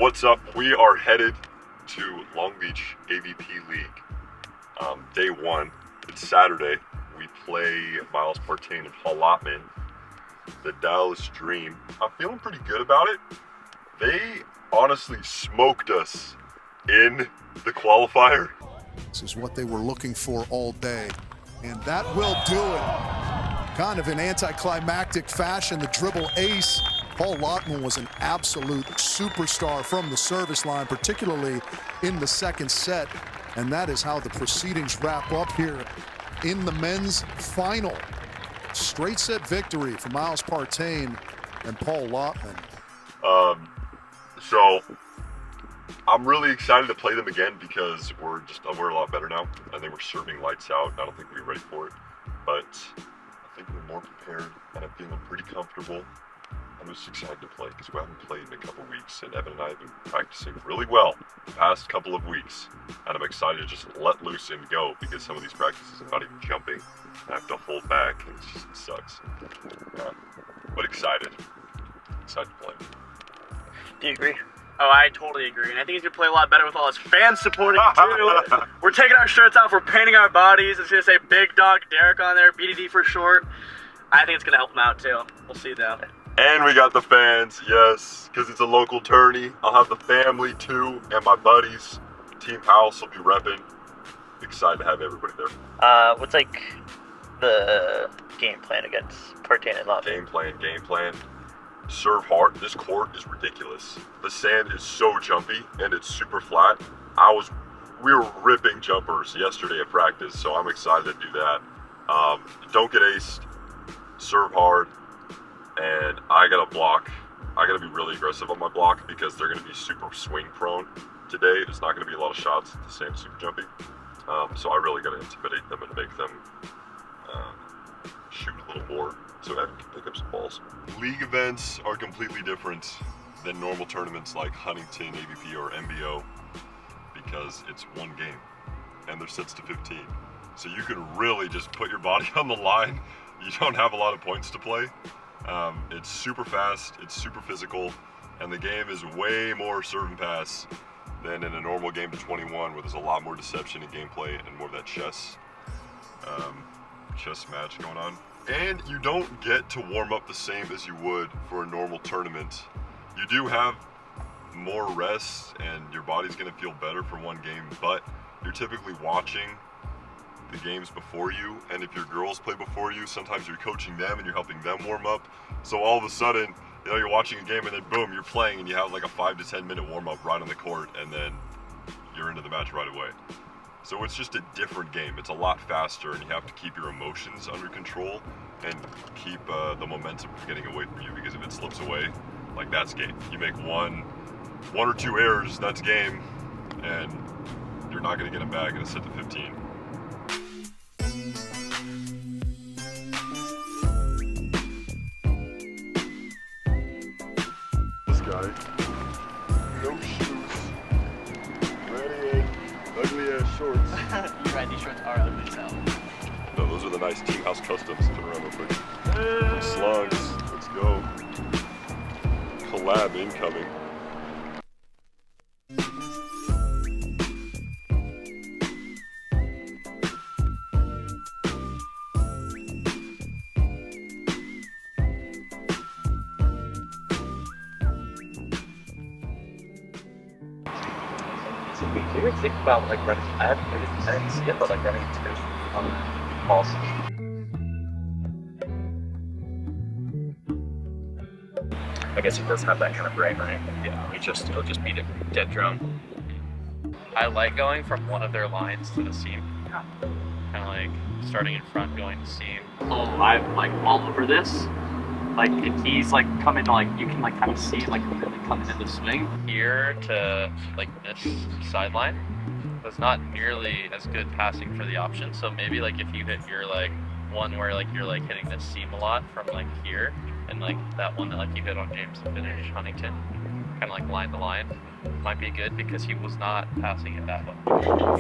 What's up? We are headed to Long Beach AVP League. Day 1. It's Saturday. We play Miles Partain and Lotman, the Dallas Dream. I'm feeling pretty good about it. They honestly smoked us in the qualifier. This is what they were looking for all day, and that will do it. Kind of in anticlimactic fashion, the dribble ace. Paul Lotman was an absolute superstar from the service line, particularly in the second set. And that is how the proceedings wrap up here in the men's final. Straight set victory for Miles Partain and Paul Lotman. So I'm really excited to play them again because we're a lot better now. I think we're serving lights out. I don't think we're ready for it, but I think we're more prepared and I'm feeling pretty comfortable. I'm just excited to play because we haven't played in a couple weeks, and Evan and I have been practicing really well the past couple of weeks, and I'm excited to just let loose and go because some of these practices I'm not even jumping. I have to hold back, and it sucks. But excited to play. Do you agree? Oh, I totally agree, and I think he's gonna play a lot better with all his fans supporting too. We're taking our shirts off, we're painting our bodies. It's gonna say Big Dog Derek on there, BDD for short. I think it's gonna help him out too. We'll see though. And we got the fans, yes, because it's a local tourney. I'll have the family too, and my buddies. Team House will be repping. Excited to have everybody there. What's like the game plan against Partain and Lotman? Game plan. Serve hard. This court is ridiculous. The sand is so jumpy and it's super flat. We were ripping jumpers yesterday at practice, so I'm excited to do that. Don't get aced. Serve hard. And I gotta block. I gotta be really aggressive on my block because they're gonna be super swing prone today. There's not gonna be a lot of shots at the same super jumpy. So I really gotta intimidate them and make them shoot a little more so Evan can pick up some balls. League events are completely different than normal tournaments like Huntington, AVP, or MBO because it's one game and they're sets to 15. So you can really just put your body on the line. You don't have a lot of points to play. It's super fast, it's super physical, and the game is way more serve and pass than in a normal game to 21 where there's a lot more deception in gameplay and more of that chess match going on. And you don't get to warm up the same as you would for a normal tournament. You do have more rest and your body's gonna feel better for one game, but you're typically watching the games before you, and if your girls play before you, sometimes you're coaching them and you're helping them warm up. So all of a sudden, you're watching a game and then boom, you're playing and you have like a 5 to 10 minute warm up right on the court and then you're into the match right away. So it's just a different game. It's a lot faster and you have to keep your emotions under control and keep the momentum from getting away from you, because if it slips away, like that's game. You make one or two errors, that's game, and you're not gonna get them back in a set to 15. Guy. No shoes. Ready in. Ugly ass shorts. You're right, these shorts are ugly as hell. No, those are the nice Team House customs. Turn around real quick. Some slugs. Let's go. Collab incoming. Do you ever think about like running? I didn't see it, but like running into balls. I guess he does have that kind of brain, right? Yeah, he'll just beat it dead drone. I like going from one of their lines to the seam. Yeah. Kind of like starting in front, going to seam. Oh, I'm like all over this. Like if he's like coming, like you can like kind of see like really coming into swing here to like this sideline. It's not nearly as good passing for the option. So maybe like if you hit your like one where like you're like hitting this seam a lot from like here, and like that one that like you hit on James to finish Huntington, kind of like line to line, might be good because he was not passing it that well.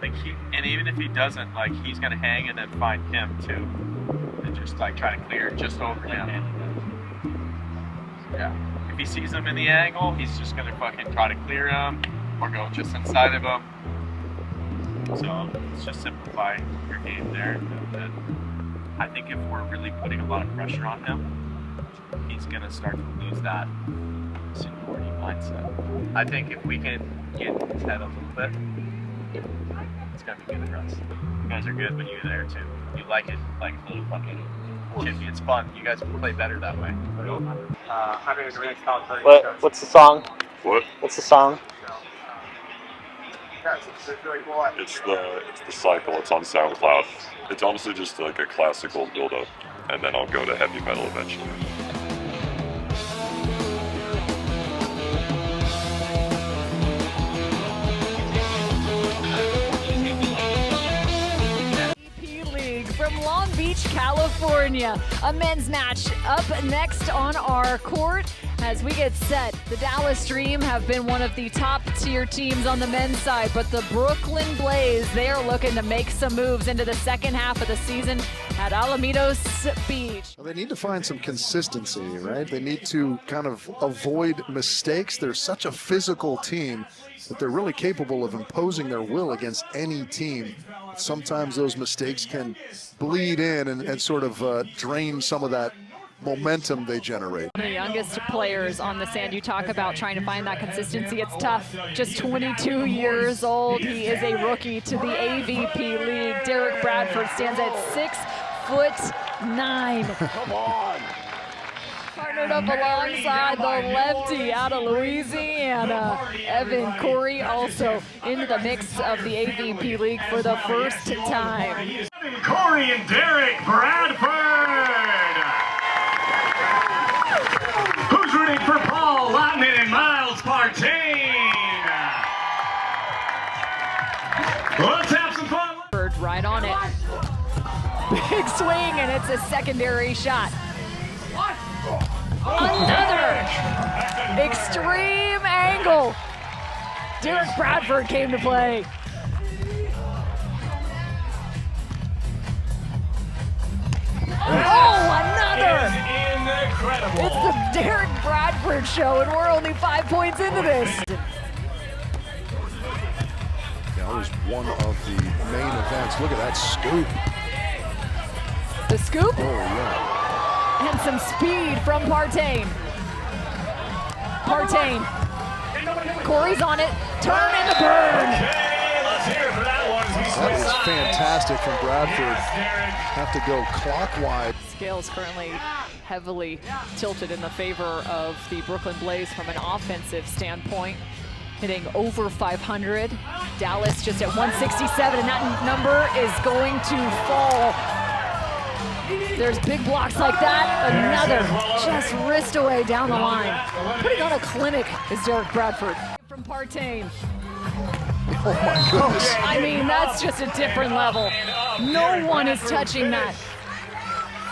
Like and even if he doesn't, like he's gonna hang and then find him too, and just like try to clear just over him. Yeah. If he sees him in the angle, he's just gonna fucking try to clear him or go just inside of him. So let's just simplify your game there. And I think if we're really putting a lot of pressure on him, he's gonna start to lose that seniority mindset. I think if we can get his head a little bit, it's gonna be good for us. You guys are good when you're there too. You like it, like a little fucking chippy. It's fun. You guys play better that way. What's the song? What? What's the song? It's the cycle. It's on SoundCloud. It's honestly just like a classical build-up, and then I'll go to heavy metal eventually. AVP League from Long Beach, California. A men's match up next on our court. As we get set, the Dallas Dream have been one of the top tier teams on the men's side, but the Brooklyn Blaze, they are looking to make some moves into the second half of the season at Alamitos Beach. Well, they need to find some consistency, right? They need to kind of avoid mistakes. They're such a physical team that they're really capable of imposing their will against any team. Sometimes those mistakes can bleed in and sort of drain some of that momentum they generate. One of the youngest players on the sand. You talk about trying to find that consistency. It's tough. Just 22 years old. He is a rookie to the AVP League. Derek Bradford stands at 6'9". Come on. Partnered up alongside the lefty out of Louisiana, Evan Cory, also into the mix of the AVP League for the first time. Cory and Derek Bradford. Who's rooting for Paul, Lotman, and Miles Partain? Let's have some fun. Right on it. Big swing, and it's a secondary shot. Another extreme angle. Derek Bradford came to play. Oh, another! Incredible. It's the Derek Bradford show, and we're only 5 points into this. That was one of the main events. Look at that scoop. The scoop? Oh, yeah. And some speed from Partain. Partain. Cory's on it. Turn and the burn. Let's hear it for that one. That is fantastic from Bradford. Have to go clockwise. Scales currently heavily tilted in the favor of the Brooklyn Blaze from an offensive standpoint. Hitting over 500. Dallas just at 167, and that number is going to fall. There's big blocks like that. Another just wrist away down the line. Putting on a clinic is Derek Bradford. From Partain. Oh my goodness. I mean, that's just a different level. No one is touching that.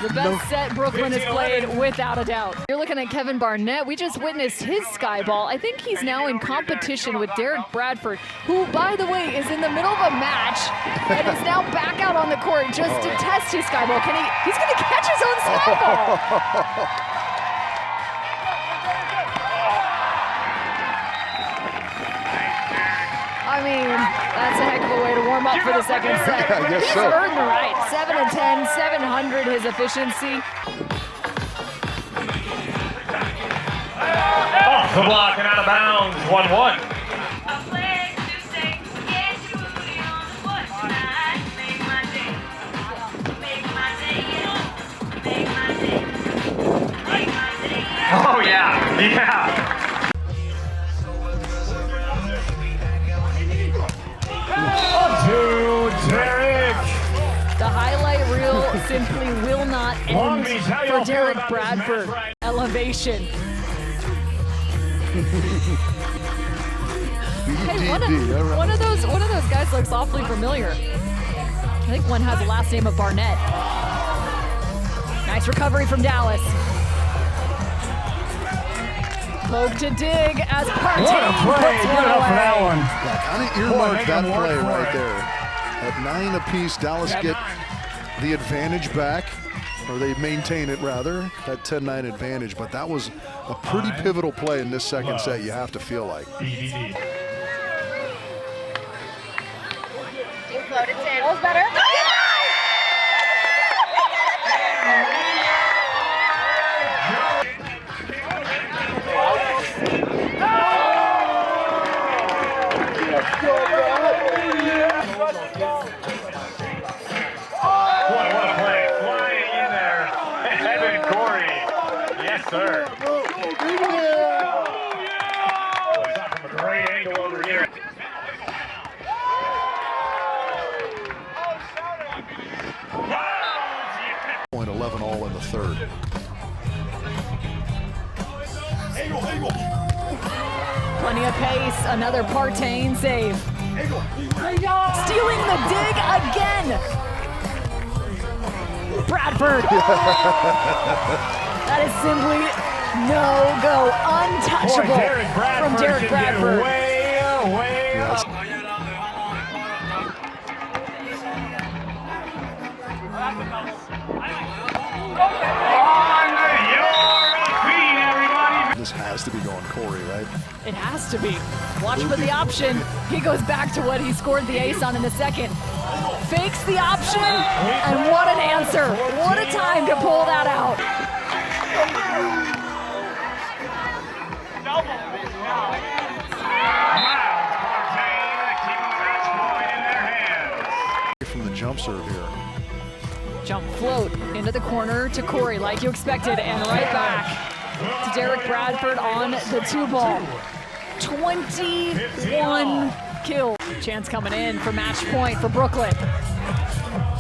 The best set Brooklyn has played, without a doubt. You're looking at Kevin Barnett. We just witnessed his sky ball. I think he's now in competition with Derek Bradford, who, by the way, is in the middle of a match and is now back out on the court just to test his sky ball. He's going to catch his own sky ball. I mean, that's a heck of a way to warm up for the second set. I guess He's so. earned the right. 7 and 10, 700 his efficiency. Off the block and out of bounds. 1-1. Oh yeah, yeah. To Derek. The highlight reel simply will not Long end Beach, how for y'all feel Derek about this match Bradford. right Elevation. Hey, BDD, one of those guys looks awfully familiar. I think one has the last name of Barnett. Nice recovery from Dallas. Poke to dig as Partain What a play. puts Give one it up for that away. one. Yeah, kind of earmarked that Boy, play make 'em work right for there. it. At 9 apiece, Dallas get the advantage back, or they maintain it rather, that 10-9 advantage. But that was a pretty pivotal play in this second set, you have to feel like. You floated sandals better. What a play. Flying in there. Evan Cory. Yes, sir. Shot from a great angle over here. Point 11 all in the third. Plenty of pace, another Partain save. Stealing the dig again. Bradford. That is simply no go, untouchable from Derek Bradford. Way up. On your feet, everybody. This has to be going Cory, right? It has to be. Watch for the option. He goes back to what he scored the ace on in the second. Fakes the option, and what an answer. What a time to pull that out. From the jump serve here. Jump float into the corner to Cory like you expected, and right back to Derek Bradford on the 2-ball. 21 kills. Chance coming in for match point for Brooklyn.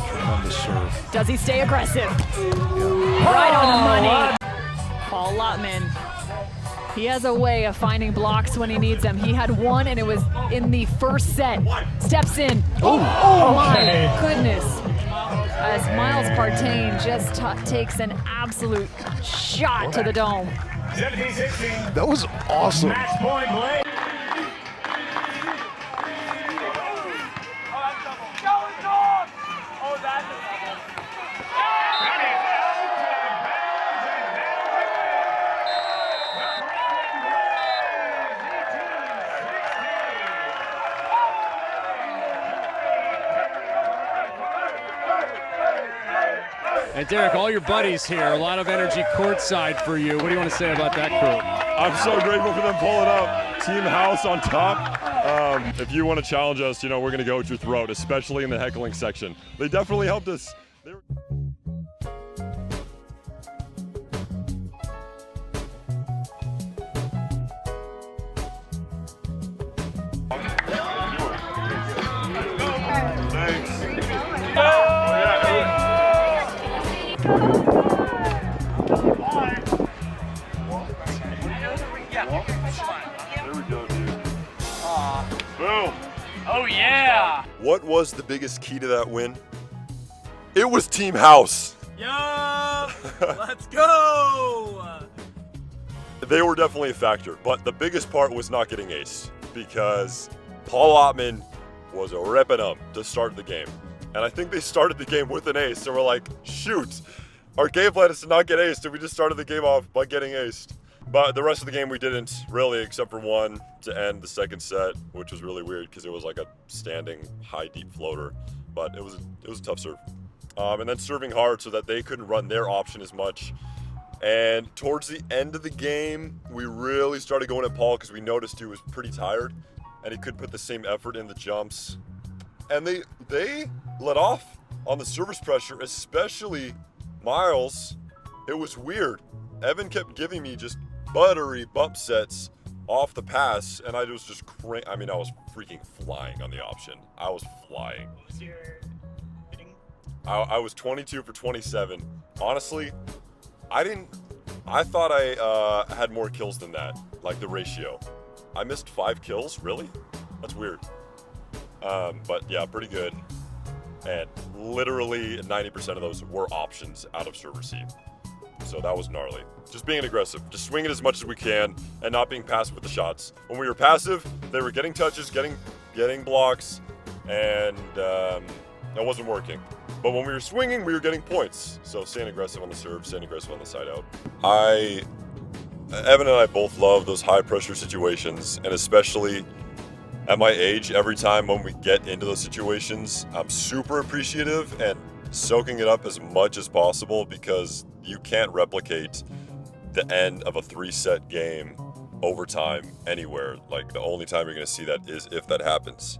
Tremendous serve. Does he stay aggressive? Right on the money. Paul Lotman. He has a way of finding blocks when he needs them. He had one, and it was in the first set. Steps in. Oh my goodness. As Miles Partain just takes an absolute shot to the dome. 17-16. That was awesome. Match point, Blake. And Derek, all your buddies here, a lot of energy courtside for you. What do you want to say about that crew? I'm so grateful for them pulling up. Team house on top. If you want to challenge us, you know, we're going to go at your throat, especially in the heckling section. They definitely helped us. Boom. Oh yeah! What was the biggest key to that win? It was team house. Yo! Let's go! They were definitely a factor, but the biggest part was not getting ace because Paul Lotman was ripping them to start the game. And I think they started the game with an ace, and we're like, shoot, our game plan is to not get aced, and we just started the game off by getting aced. But the rest of the game we didn't really, except for one to end the second set, which was really weird because it was like a standing high deep floater. But it was a tough serve. And then serving hard so that they couldn't run their option as much. And towards the end of the game, we really started going at Paul because we noticed he was pretty tired and he couldn't put the same effort in the jumps. And they let off on the service pressure, especially Miles. It was weird. Evan kept giving me just buttery bump sets off the pass, and I was just I was freaking flying on the option. I was flying. What was your hitting? I was 22 for 27. Honestly, I thought I had more kills than that, like the ratio. I missed 5 kills, really? That's weird. But yeah, pretty good. And literally 90% of those were options out of serve receive. So that was gnarly. Just being aggressive, just swinging as much as we can and not being passive with the shots. When we were passive, they were getting touches, getting blocks, and that wasn't working. But when we were swinging, we were getting points. So staying aggressive on the serve, staying aggressive on the side out. Evan and I both love those high pressure situations, and especially at my age, every time when we get into those situations, I'm super appreciative and soaking it up as much as possible, because you can't replicate the end of a 3-set game overtime anywhere. Like, the only time you're going to see that is if that happens.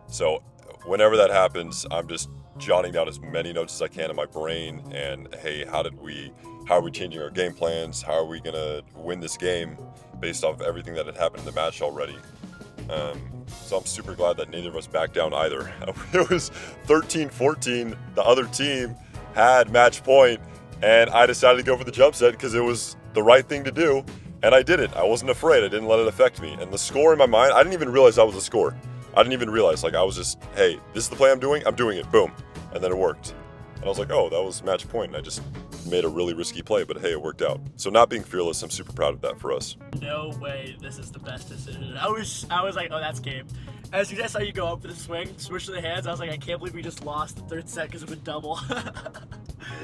So whenever that happens, I'm just jotting down as many notes as I can in my brain, and hey, how are we changing our game plans? How are we going to win this game based off of everything that had happened in the match already? So I'm super glad that neither of us backed down either. It was 13-14. The other team had match point, and I decided to go for the jump set because it was the right thing to do, and I did it. I wasn't afraid. I didn't let it affect me. And the score in my mind, I didn't even realize that was a score. I didn't even realize. Like, I was just, hey, this is the play I'm doing it. Boom. And then it worked. And I was like, oh, that was match point. And I just made a really risky play, but hey, it worked out. So not being fearless, I'm super proud of that for us. No way this is the best decision. I was like, oh, that's game. As soon as I saw you go up for the swing, switch to the hands, I was like, I can't believe we just lost the third set because of a double.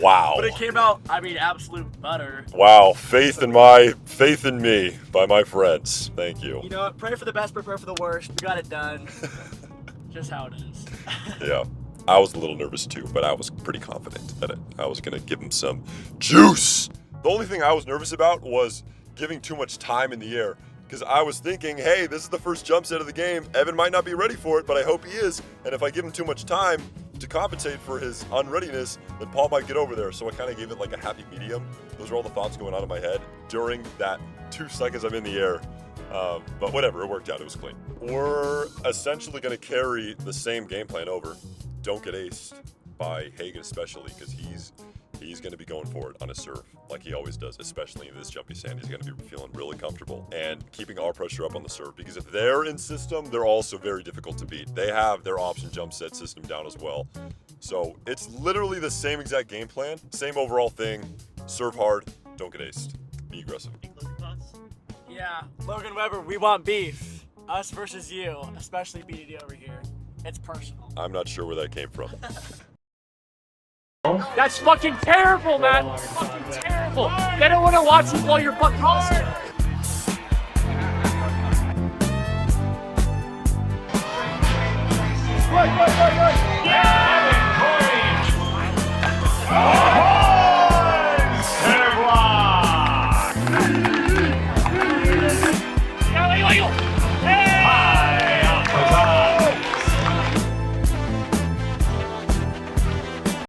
Wow. But it came out, I mean, absolute butter. Wow, faith in me by my friends. Thank you. You know what? Pray for the best, prepare for the worst. We got it done. Just how it is. Yeah. I was a little nervous too, but I was pretty confident that I was going to give him some juice. The only thing I was nervous about was giving too much time in the air, because I was thinking, hey, this is the first jump set of the game. Evan might not be ready for it, but I hope he is. And if I give him too much time to compensate for his unreadiness, then Paul might get over there. So I kind of gave it like a happy medium. Those are all the thoughts going on in my head during that 2 seconds I'm in the air. But whatever, it worked out. It was clean. We're essentially going to carry the same game plan over. Don't get aced by Hagen, especially because he's going to be going for it on his serve like he always does, especially in this jumpy sand. He's going to be feeling really comfortable and keeping our pressure up on the serve, because if they're in system, they're also very difficult to beat. They have their option jump set system down as well. So it's literally the same exact game plan, same overall thing. Serve hard, don't get aced, be aggressive. Yeah, Logan Weber, we want beef. Us versus you, especially BDD over here. It's personal. I'm not sure where that came from. That's fucking terrible, man. That's fucking terrible. They don't want to watch you while you're fucking awesome. Yeah, Cory. Center block.